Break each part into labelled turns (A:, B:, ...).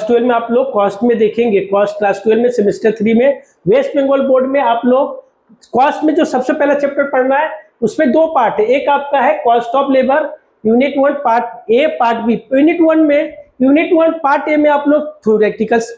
A: 12 में आप लोग कॉस्ट में देखेंगे, कॉस्ट क्लास 12 में सेमेस्टर 3 में वेस्ट बंगाल बोर्ड में आप लोग कॉस्ट में जो सबसे पहला चैप्टर पढ़ना है उसमें दो पार्ट है। एक आपका है cost of labour unit 1 part A part B. Unit 1 part A में आप लोग थ्योरेटिकल्स,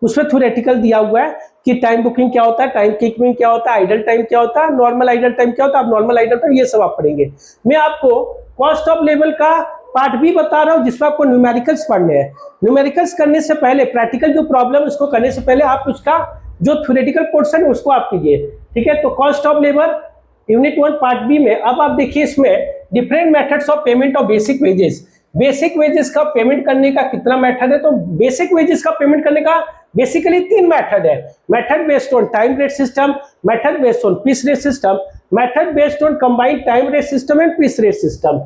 A: उसमें थ्योरेटिकल दिया हुआ है कि टाइम बुकिंग क्या होता है, टाइम कीपिंग क्या होता है, आइडल टाइम क्या होता है, नॉर्मल आइडल टाइम क्या होता है, नॉर्मल आइडल टाइम, ये सब आप पढ़ेंगे। मैं आपको कॉस्ट ऑफ लेबर का पार्ट बी बता रहा हूं जिसमें आपको न्यूमेरिकल्स पढ़ने हैं। न्यूमेरिकल्स करने से पहले प्रैक्टिकल जो प्रॉब्लम उसको करने से पहले आप उसका जो थ्योरेटिकल पोर्शन है उसको आप कीजिए, ठीक है। तो cost of labour unit 1 part B में अब आप देखिए इसमें different methods of payment of basic wages. Basic wages का पेमेंट करने का कितना मेथड है, तो बेसिक वेजेस का पेमेंट करने का बेसिकली 3 मेथड है। Method based on time rate system, method based on piece rate system, method based on combined time rate system and piece rate system.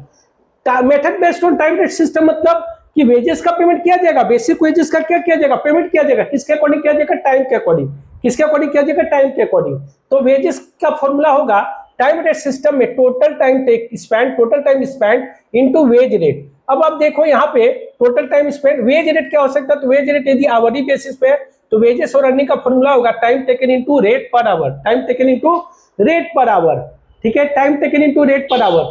A: Method based on time rate system मतलब कि wages का payment किया जाएगा, basic wages का क्या किया जाएगा, payment किया जाएगा, किसके अकॉर्डिंग किया जाएगा, टाइम के अकॉर्डिंग। किसके अकॉर्डिंग किया जाएगा, टाइम के अकॉर्डिंग। तो वेजेस का फॉर्मूला होगा टाइम रेट सिस्टम में total time spend into wage rate. अब आप देखो यहाँ पे total time spend, wage rate क्या हो सकता है, तो वेज रेट यदि आवरली बेसिस पे तो वेजेस और अर्निंग का फॉर्मूला होगा time taken into rate per hour, time taken into rate per hour, ठीक है, time taken into rate per hour,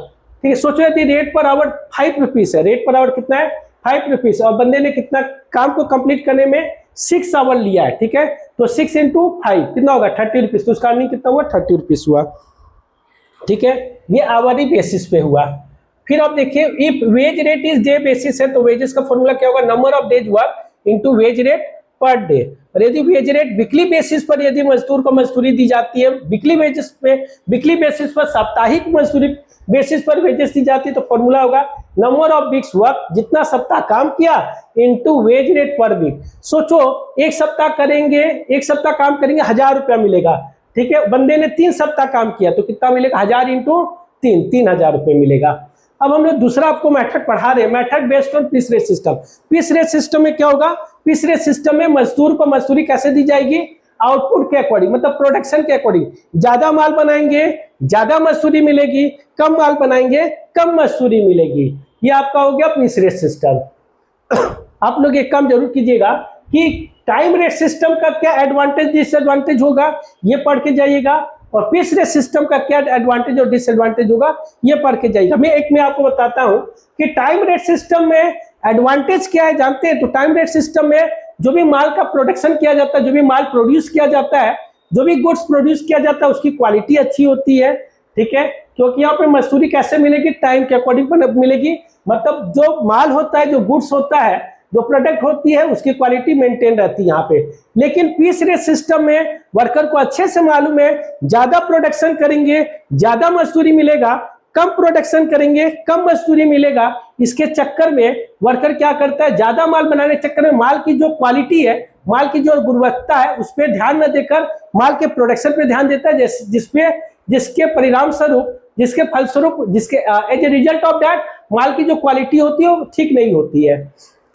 A: ठीक है। सोचो यदि रेट पर आवर 5 रुपीज है, रेट पर आवर कितना है 5 रुपीज, और बंदे ने कितना काम को कंप्लीट करने में 6 आवर लिया है, ठीक है, तो 6 इंटू 5 कितना होगा 30 रुपीज, तो उसका अर्निंग कितना हुआ 30 रुपीज हुआ, ठीक है। ये आवरली बेसिस पे हुआ। फिर आप देखिए if wage rate is day basis है तो वेजेस का फॉर्मूला क्या होगा, number of days work into wage rate per day. और यदि वेज रेट वीकली बेसिस पर यदि मजदूर को मजदूरी दी जाती है, वीकली बेसिस पर साप्ताहिक मजदूरी बेसिस पर वेजेस दी जाती है तो फॉर्मूला होगा नंबर ऑफ वीक्स वर्क, जितना सप्ताह काम किया into wage rate per week. सोचो एक सप्ताह काम करेंगे 1000 रुपया मिलेगा, ठीक है। बंदे ने 3 सप्ताह काम किया तो कितना मिलेगा 1000 इंटू 3000 रुपये मिलेगा। अब हम लोग दूसरा आपको मेथड पढ़ा रहे हैं, method based on piece rate system. Piece rate system में क्या होगा, पीस रेट सिस्टम में मजदूर को मजदूरी कैसे दी जाएगी, आउटपुट के अकॉर्डिंग, मतलब प्रोडक्शन के अकॉर्डिंग। ज्यादा माल बनाएंगे ज्यादा मजदूरी मिलेगी, कम माल बनाएंगे कम मजदूरी मिलेगी। ये आपका हो गया पीस रेट सिस्टम। आप लोग एक काम जरूर कीजिएगा कि टाइम रेट सिस्टम का क्या एडवांटेज डिसएडवांटेज होगा ये पढ़ के जाइएगा, और पीस रेट सिस्टम का क्या एडवांटेज और डिसएडवांटेज होगा ये पढ़ के जाइएगा। मैं आपको बताता हूं कि टाइम रेट सिस्टम में एडवांटेज क्या है जानते हैं। तो टाइम रेट सिस्टम में जो भी माल का प्रोडक्शन किया जाता है, जो भी माल प्रोड्यूस किया जाता है, जो भी गुड्स प्रोड्यूस किया जाता है उसकी क्वालिटी अच्छी होती है, ठीक है, क्योंकि यहाँ पे मजदूरी कैसे मिलेगी, टाइम के अकॉर्डिंग मिलेगी। मतलब जो माल होता है, जो गुड्स होता है, जो प्रोडक्ट होती है उसकी क्वालिटी मेंटेन रहती है यहाँ पे। लेकिन पीस रेट सिस्टम में वर्कर को अच्छे से मालूम है ज्यादा प्रोडक्शन करेंगे ज्यादा मजदूरी मिलेगा, कम प्रोडक्शन करेंगे कम मजदूरी मिलेगा। इसके चक्कर में वर्कर क्या करता है, ज्यादा माल बनाने के चक्कर में माल की जो क्वालिटी है, माल की जो गुणवत्ता है उस पर ध्यान न देकर माल के प्रोडक्शन पे ध्यान देता है, जिसके परिणाम स्वरूप, जिसके फलस्वरूप, जिसके as a result of that माल की जो क्वालिटी होती है वो ठीक नहीं होती है,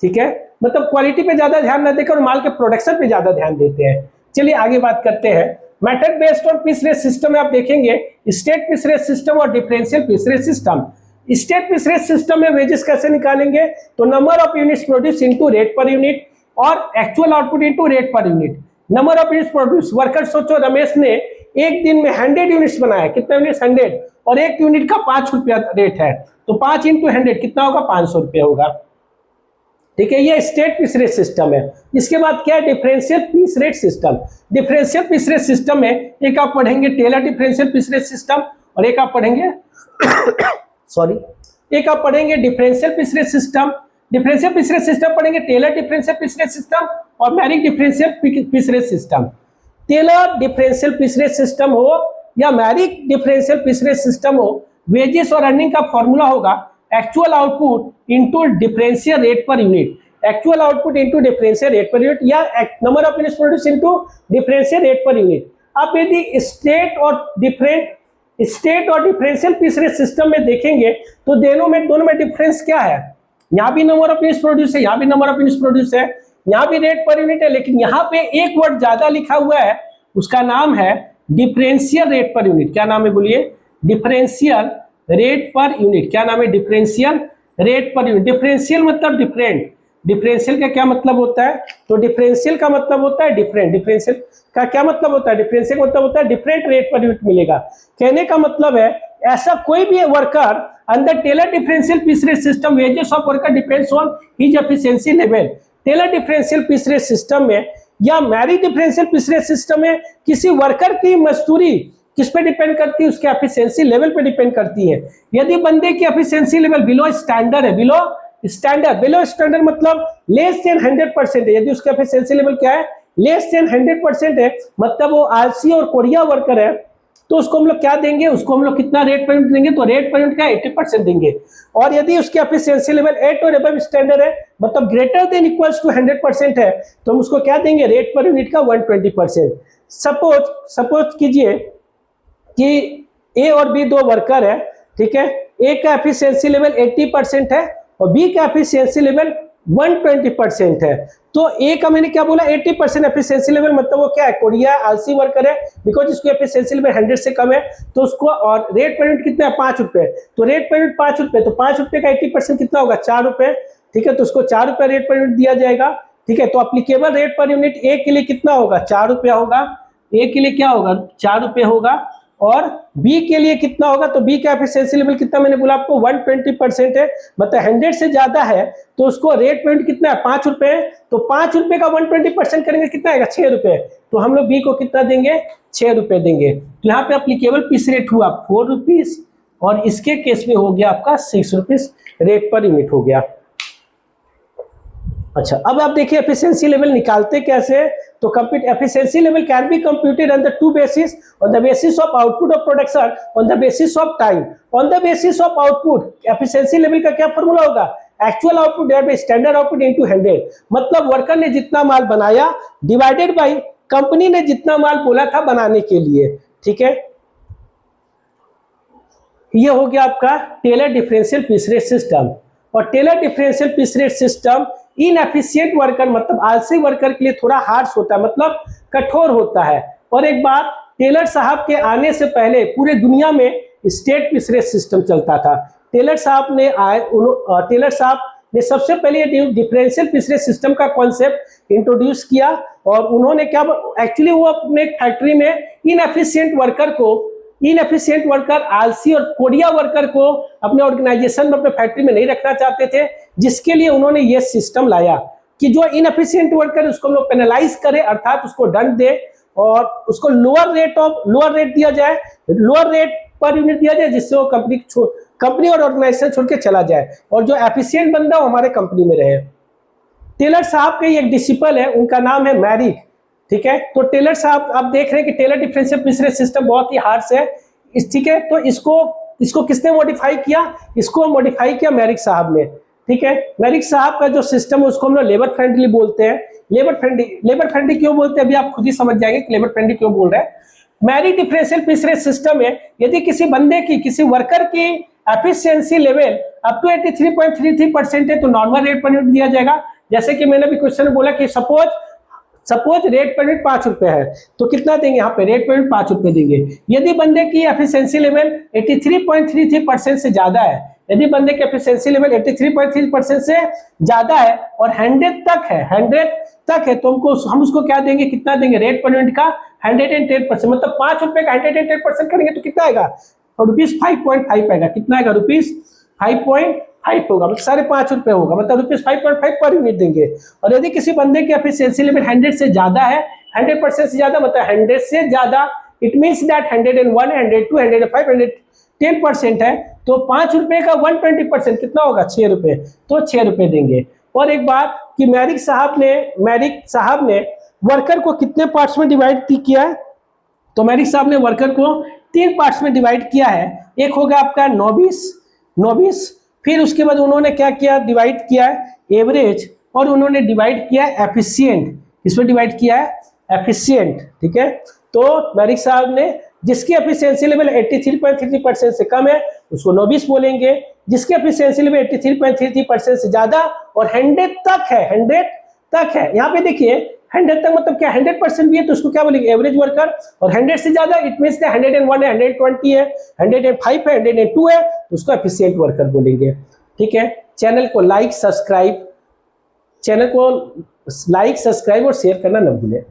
A: ठीक है। मतलब क्वालिटी पे ज्यादा ध्यान न देकर माल के प्रोडक्शन पे ज्यादा ध्यान देते हैं। चलिए आगे बात करते हैं। Method based on piece rate system में आप देखेंगे स्टेट पीस रेट सिस्टम और differential piece rate system. State piece rate system में वेजेस कैसे निकालेंगे, तो number of units produce into rate per unit और actual output into rate per unit. Number of units produce, worker सोचो रमेश ने एक दिन में 100 यूनिट्स बनाया, कितना यूनिट्स 100, और एक यूनिट का 5 रुपया रेट है, तो 5 इंटू 100 कितना होगा 500 रुपया होगा, ठीक है। ये स्टेट पीस रेट सिस्टम है। इसके बाद क्या है, differential piece rate system. Differential piece rate system में एक आप पढ़ेंगे Taylor differential piece rate system और एक आप पढ़ेंगे एक आप पढ़ेंगे differential piece rate system. Differential piece rate system पढ़ेंगे, Taylor differential piece rate system और Merrick differential piece rate system. Taylor differential piece rate system हो या Merrick differential piece rate system हो, वेजेस और अर्निंग का फॉर्मूला होगा actual output into differential rate per unit, actual output into differential rate per unit, या number of units produce into differential rate per unit. आप यदि state और differential piece rate system में देखेंगे तो दोनों में डिफरेंस क्या है, यहाँ भी नंबर ऑफ यूनिट्स प्रोड्यूस है, यहाँ भी नंबर ऑफ यूनिट्स प्रोड्यूस है, यहाँ भी रेट पर यूनिट है, लेकिन यहाँ पे एक वर्ड ज्यादा लिखा हुआ है, उसका नाम है डिफरेंशियल रेट पर यूनिट। क्या नाम है बोलिए, डिफरेंशियल रेट पर यूनिट। क्या नाम है, differential rate per unit. Differential मतलब डिफरेंट, डिफरेंशियल का क्या मतलब होता है? तो डिफरेंशियल का मतलब होता है डिफरेंट। डिफरेंशियल का क्या मतलब होता है? डिफरेंशियल का मतलब होता है डिफरेंट रेट पर यूनिट मिलेगा। कहने का मतलब है ऐसा कोई भी worker under Taylor differential piece rate system wages of worker depends on his efficiency level. Taylor differential piece rate system में या Merrick differential piece rate system में किसी वर्कर की मजदूरी किस पे डिपेंड करती है? उसके एफिशिएंसी लेवल पे डिपेंड करती है। यदि बंदे की एफिशिएंसी लेवल बिलो स्टैंडर्ड है, बिलो स्टैंडर्ड मतलब लेस देन 100% है, यदि उसका एफिशिएंसी लेवल क्या है? लेस देन 100% है, मतलब वो आलसी और कोरिया वर्कर है, तो उसको हम लोग क्या देंगे? उसको हम लोग कितना रेट पर यूनिट देंगे? तो रेट पर यूनिट का 80% देंगे। और यदि उसकी एफिशिएंसी लेवल 8 और अबव स्टैंडर्ड है, मतलब ग्रेटर देन इक्वल्स टू 100% है, तो हम उसको क्या देंगे? रेट पर यूनिट का 120%। सपोज कीजिए कि ए और बी दो वर्कर है, ठीक है, ए का एफिशिएंसी लेवल 80% है और बी का एफिशिएंसी लेवल 120% है। तो ए का मैंने क्या बोला? 80% एफिशिएंसी लेवल, मतलब वो क्या है? कोरिया आलसी वर्कर है, बिकॉज इसको एफिशिएंसी लेवल 100 से कम है, तो उसको, और रेट पर यूनिट कितना है? 5 रुपए। तो रेट पर यूनिट 5 रुपए, तो 5 रुपए का 80% कितना होगा? 4 रुपए, ठीक है, तो उसको 4 रुपए रेट पर यूनिट दिया जाएगा, ठीक है। तो applicable rate per unit A के लिए कितना होगा? 4 रुपया होगा, ए के लिए क्या होगा? 4 रुपये होगा। और बी के लिए कितना होगा? तो बी का एफिशिएंसी लेवल कितना मैंने बोला आपको? 120% है, मतलब 100 से ज्यादा है, तो उसको रेट पॉइंट कितना है? 5 रुपए है। तो 5 रुपए का 120% करेंगे, कितना आएगा? 6 रुपए। तो हम लोग बी को कितना देंगे? 6 रुपए देंगे। तो यहाँ पे अप्लीकेबल पीस रेट हुआ 4 रुपीज, और इसके केस में हो गया आपका 6 रुपीज रेट पर यूनिट हो गया। अच्छा, अब आप देखिए एफिशिएंसी लेवल निकालते कैसे? तो compute efficiency level can be computed on the two basis, on the basis of output of production, on the basis of time. On the basis of output efficiency level का क्या formula होगा? Actual output divided by standard output into 100, मतलब worker ने जितना माल बनाया divided by company ने जितना माल बोला था बनाने के लिए, ठीक है। ये हो गया आपका Taylor differential piece rate system. और Taylor differential piece rate system inefficient worker, मतलब आलसी वर्कर के लिए थोड़ा हार्श होता है, मतलब कठोर होता है। और एक बात, टेलर साहब के आने से पहले पूरे दुनिया में स्टेट पीस रेट सिस्टम चलता था। टेलर साहब ने सबसे पहले डिफरेंशियल पीस रेट सिस्टम का कॉन्सेप्ट इंट्रोड्यूस किया, और उन्होंने क्या, एक्चुअली वो अपने फैक्ट्री में इनएफिशिएंट वर्कर आलसी और कोरिया वर्कर को अपने ऑर्गेनाइजेशन में, अपने फैक्ट्री में नहीं रखना चाहते थे, जिसके लिए उन्होंने ये सिस्टम लाया कि जो इनएफिशिएंट वर्कर उसको हम लोग पेनलाइज करें, अर्थात उसको दंड दे, और उसको लोअर रेट दिया जाए, लोअर रेट पर यूनिट दिया जाए, जिससे वो कंपनी और ऑर्गेनाइजेशन छोड़ के चला जाए, और जो एफिशिएंट बंदा वो हमारे कंपनी में रहे। टेलर साहब के एक डिसिपल है, उनका नाम है मैरिक, ठीक है। तो टेलर साहब, आप देख रहे हैं कि Taylor differential piece rate system बहुत ही हार्श है, ठीक है। तो इसको किसने मॉडिफाई किया? इसको मॉडिफाई किया मैरिक साहब ने, ठीक है। मैरिक साहब का जो सिस्टम है उसको हम लोग लेबर फ्रेंडली बोलते हैं। लेबर फ्रेंडली क्यों बोलते हैं अभी आप खुद ही समझ जाएंगे कि लेबर फ्रेंडली क्यों बोल रहे हैं। Merrick differential piece rate system में यदि किसी वर्कर की एफिशिएंसी लेवल अप टू 83.33% है, तो नॉर्मल रेट पर यूनिट दिया जाएगा। जैसे कि मैंने भी क्वेश्चन में बोला कि सपोज रेट पर यूनिट 5 रुपए है, तो कितना देंगे? यहाँ पे रेट पर यूनिट 5 रुपए देंगे। यदि बंदे की एफिशिएंसी लेवल 83.33% से ज्यादा है, यदि बंदे की एफिशिएंसी लेवल 83.3% से ज्यादा है और 100 तक है, तो हम उसको क्या देंगे? कितना देंगे? रेट पर यूनिट का 110%, मतलब 5 रुपए का 110% करेंगे तो कितना आएगा? ₹5.5 आएगा। कितना आएगा? ₹5.5 होगा, मतलब 5.5 रुपए होगा, मतलब ₹5.5 पर यूनिट देंगे। और यदि किसी बंदे की एफिशिएंसी लेवल 100 से ज्यादा है, 100% से ज्यादा, मतलब 100 से ज्यादा, इट मीन्स दैट 101, 102, 105, 110% है, तो 5 रुपए का 120% कितना होगा? 6 रुपए, तो 6 रुपए देंगे। और एक बात कि मैरिक साहब ने वर्कर को कितने पार्ट्स में डिवाइड किया है? तो मैरिक साहब ने वर्कर को 3 पार्ट्स में डिवाइड किया है। एक होगा आपका नोविस, फिर उसके बाद उन्होंने क्या किया? डिवाइड किया है एवरेज, और उन्होंने डिवाइड किया है एफिशिएंट। इसमें डिवाइड किया है एफिशिएंट, ठीक है। तो मैरिक साहब ने जिसकी एफिशिएंसी लेवल 83.33% से कम है उसको नोविस बोलेंगे, जिसकी एफिशिएंसी लेवल 83.33% से ज्यादा और 100 तक है, यहाँ पे देखिए 100 तक मतलब क्या? 100% भी है तो उसको क्या बोलेंगे? Average worker. और 100 से ज्यादा इट मींस 101 है, 120 है, 105 है, 102 है, तो उसको एफिशिएंट वर्कर बोलेंगे, ठीक है। चैनल को लाइक, सब्सक्राइब चैनल को लाइक, सब्सक्राइब और शेयर करना न भूलें।